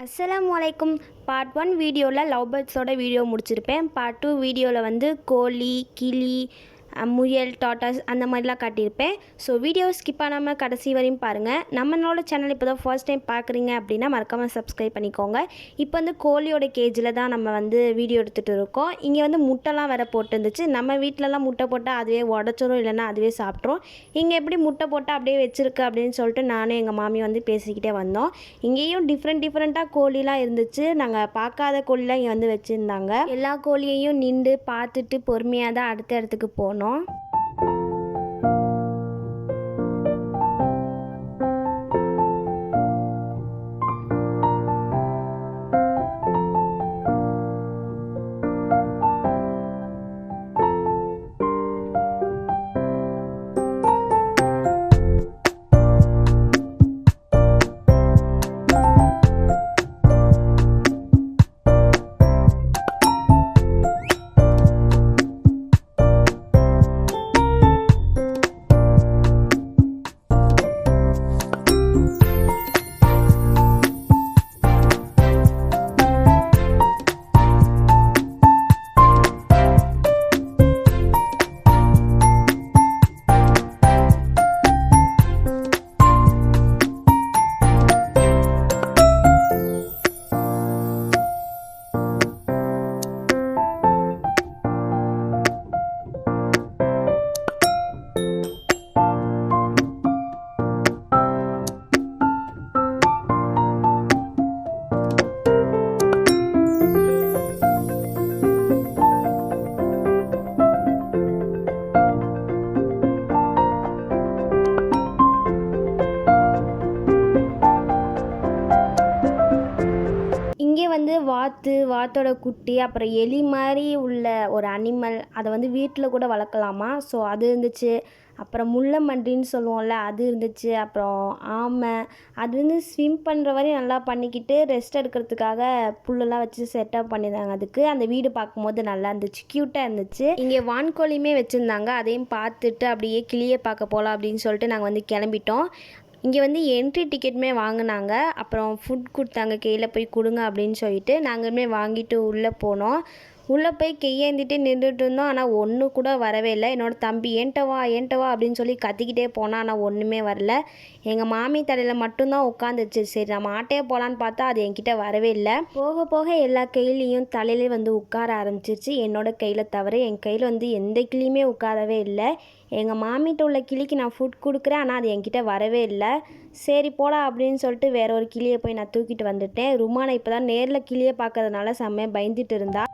அஸ்ஸலாமு அலைக்கும். பார்ட் 1 வீடியோவில் லவ் பேர்ட்ஸோட வீடியோ முடிச்சிருப்பேன். பார்ட் 2 வீடியோவில் வந்து கோழி, கிளி, முயல், டாட்டாஸ் அந்த மாதிரிலாம் காட்டியிருப்பேன். ஸோ வீடியோ ஸ்கிப் பண்ணாமல் கடைசி வரையும் பாருங்கள். நம்மளோட சேனல் இப்போ தான் ஃபர்ஸ்ட் டைம் பார்க்குறீங்க அப்படின்னா மறக்காமல் சப்ஸ்கிரைப் பண்ணிக்கோங்க. இப்போ வந்து கோழியோட கேஜில் தான் நம்ம வந்து வீடியோ எடுத்துகிட்டு இருக்கோம். இங்கே வந்து முட்டைலாம் வேறு போட்டுருந்துச்சு. நம்ம வீட்டிலலாம் முட்டை போட்டால் அதுவே உடச்சிரும், இல்லைன்னா அதுவே சாப்பிட்ரும். இங்கே எப்படி முட்டை போட்டால் அப்படியே வச்சுருக்கு அப்படின்னு சொல்லிட்டு நானும் எங்கள் மாமி வந்து பேசிக்கிட்டே வந்தோம். இங்கேயும் டிஃப்ரெண்ட்டாக கோழிலாம் இருந்துச்சு. நாங்கள் பார்க்காத கோழிலாம் இங்கே வந்து வச்சுருந்தாங்க. எல்லா கோழியையும் நின்று பார்த்துட்டு பொறுமையாக தான் அடுத்த இடத்துக்கு போனோம். இங்கே வந்து வாத்தோட குட்டி, அப்புறம் எலி மாதிரி உள்ள ஒரு அனிமல், அதை வந்து வீட்டில் கூட வளர்க்கலாமா. ஸோ அது இருந்துச்சு. அப்புறம் முள்ளம்பன்றின்னு சொல்லுவோம்ல, அது இருந்துச்சு. அப்புறம் ஆமை, அது வந்து ஸ்விம் பண்ணுற வரையும் நல்லா பண்ணிக்கிட்டு ரெஸ்ட் எடுக்கிறதுக்காக புல்லெல்லாம் வச்சு செட்டப் பண்ணியிருந்தாங்க. அதுக்கு அந்த வீடு பார்க்கும்போது நல்லா இருந்துச்சு, க்யூட்டாக இருந்துச்சு. இங்கே வான்கோழியுமே வச்சுருந்தாங்க. அதையும் பார்த்துட்டு அப்படியே கிளியை பார்க்க போகலாம் அப்படின்னு சொல்லிட்டு நாங்கள் வந்து கிளம்பிட்டோம். இங்கே வந்து என்ட்ரி டிக்கெட்டுமே வாங்கினாங்க. அப்புறம் ஃபுட் கொடுத்தாங்க, கையில் போய் கொடுங்க அப்படின்னு சொல்லிட்டு நாங்களுமே வாங்கிட்டு உள்ளே போனோம். உள்ளே போய் கையேந்திட்டு நின்றுட்டு இருந்தோம். ஆனால் ஒன்று கூட வரவே இல்லை. என்னோடய தம்பி ஏன்ட்ட வா அப்படின்னு சொல்லி கத்திக்கிட்டே போனால் ஆனால் ஒன்றுமே வரல. எங்கள் மாமி தலையில் மட்டும்தான் உட்காந்துச்சு. சரி நம்ம ஆட்டையே போகலான்னு பார்த்தா அது என்கிட்ட வரவே இல்லை. போக போக எல்லா கையிலையும் தலையிலே வந்து உட்கார ஆரம்பிச்சிருச்சு. என்னோடய கையில் தவிர என் கையில் வந்து எந்த கிளியுமே உட்காரவே இல்லை. எங்கள் மாமிகிட்ட உள்ள கிளிக்கு நான் ஃபுட் கொடுக்குறேன், ஆனால் அது என்கிட்ட வரவே இல்லை. சரி போடா அப்படின்னு சொல்லிட்டு வேற ஒரு கிளியை போய் நான் தூக்கிட்டு வந்துட்டேன். ருமானை இப்போ தான் நேரில் கிளியை பார்க்கறதுனால செம்மையாக பயந்துட்டு இருந்தா.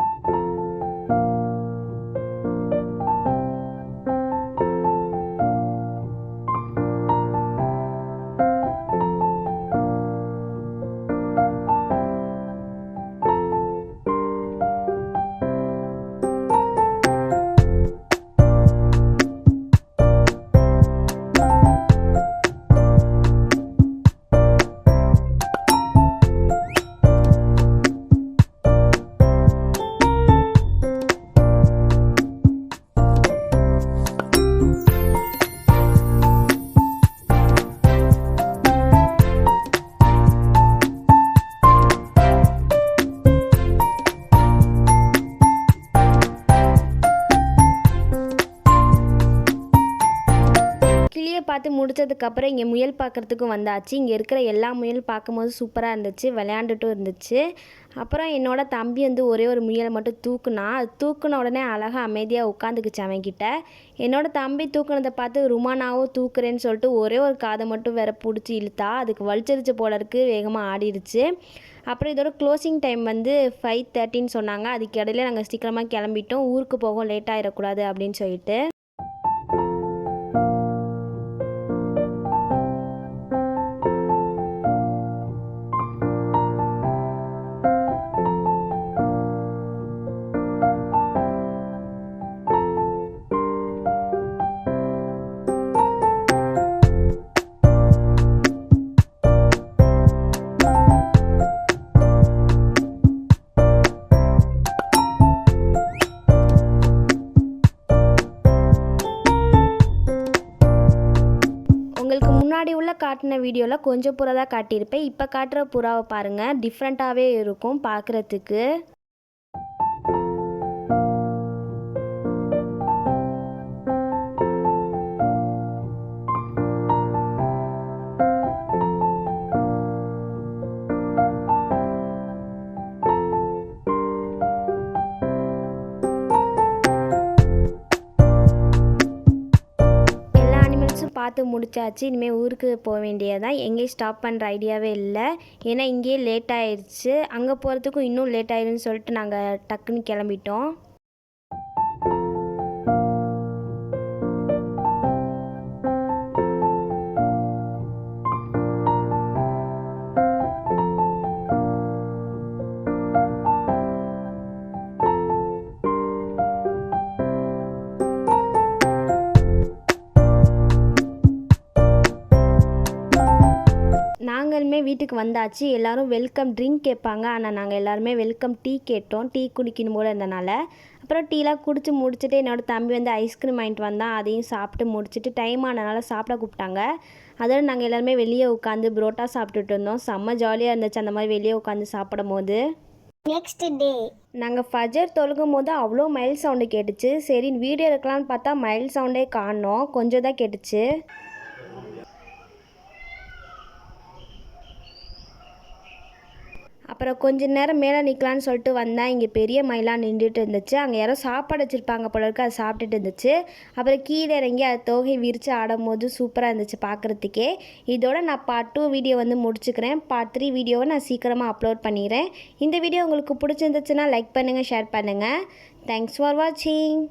பார்த்து முடித்ததுக்கப்புறம் இங்கே முயல் பார்க்குறதுக்கும் வந்தாச்சு. இங்கே இருக்கிற எல்லா முயல் பார்க்கும்போது சூப்பராக இருந்துச்சு, விளையாண்டுட்டும் இருந்துச்சு. அப்புறம் என்னோட தம்பி வந்து ஒரே ஒரு முயலை மட்டும் தூக்குனா. அது தூக்குன உடனே அழகாக அமைதியாக உட்காந்துக்குச்சு அவன்கிட்ட. என்னோடய தம்பி தூக்குனதை பார்த்து ருமானாவும் தூக்குறேன்னு சொல்லிட்டு ஒரே ஒரு காதை மட்டும் வேற பிடிச்சி இழுத்தா. அதுக்கு வலிச்சிருச்சு போல இருக்குது, வேகமாக ஆடிடுச்சு. அப்புறம் இதோட க்ளோசிங் டைம் வந்து 5:30ன்னு சொன்னாங்க. அதுக்கு இடையில நாங்கள் சீக்கிரமாக கிளம்பிட்டோம், ஊருக்கு போக லேட் ஆகிடக்கூடாது அப்படின்னு சொல்லிட்டு. காட்டின வீடியோவில் கொஞ்சம் புறா தான் காட்டியிருப்பேன். இப்போ காட்டுற புறாவை பாருங்கள், டிஃப்ரெண்ட்டாகவே இருக்கும் பார்க்குறதுக்கு. பார்த்து முடிச்சாச்சு. இனிமேல் ஊருக்கு போக வேண்டியதான். எங்கேயும் ஸ்டாப் பண்ணுற ஐடியாவே இல்லை. ஏன்னா இங்கேயே லேட் ஆயிடுச்சு. அங்கே போகிறதுக்கும் இன்னும் லேட் ஆயிடும்னு சொல்லிட்டு நாங்கள் டக்குன்னு கிளம்பிட்டோம். நாங்களுமே வீட்டுக்கு வந்தாச்சு. எல்லோரும் வெல்கம் ட்ரிங்க் கேட்பாங்க. ஆனால் நாங்கள் எல்லாருமே வெல்கம் டீ கேட்டோம். டீ குடிக்கணும் போல இருந்தனால. அப்புறம் டீலாம் குடிச்சு முடிச்சுட்டு என்னோடய தம்பி வந்து ஐஸ்கிரீம் வாங்கிட்டு வந்தான். அதையும் சாப்பிட்டு முடிச்சுட்டு டைம் ஆனதுனால சாப்பிட கூப்பிட்டாங்க. அதோட நாங்கள் எல்லாருமே வெளியே உட்காந்து புரோட்டா சாப்பிட்டுட்டு இருந்தோம். செம்ம ஜாலியாக இருந்துச்சு அந்த மாதிரி வெளியே உட்காந்து சாப்பிடும் போது. நெக்ஸ்ட் டே நாங்கள் ஃபஜர் தொழுகும் போது அவ்வளோ மைல் சவுண்டு கேட்டுச்சு. சரி வீடியோ எடுக்கலான்னு பார்த்தா மைல் சவுண்டே காணோம், கொஞ்சம் தான் கேட்டுச்சு. அப்புறம் கொஞ்ச நேரம் மேலே நிற்கலான்னு சொல்லிட்டு வந்தேன். இங்கே பெரிய மயிலாக நின்றுட்டு இருந்துச்சு. அங்கே யாரோ சாப்பாடு வச்சுருப்பாங்க போல இருக்கு, அதை சாப்பிட்டுட்டு இருந்துச்சு. அப்புறம் கீழே இறங்கி அது தொகை விரித்து ஆடும் போது சூப்பராக இருந்துச்சு பார்க்குறதுக்கே. இதோட நான் பார்ட் 2 வீடியோ வந்து முடிச்சுக்கிறேன். பார்ட் 3 வீடியோவை நான் சீக்கிரமாக அப்லோட் பண்ணிடுறேன். இந்த வீடியோ உங்களுக்கு பிடிச்சிருந்துச்சுன்னா லைக் பண்ணுங்கள், ஷேர் பண்ணுங்கள். தேங்க்ஸ் ஃபார் வாட்சிங்.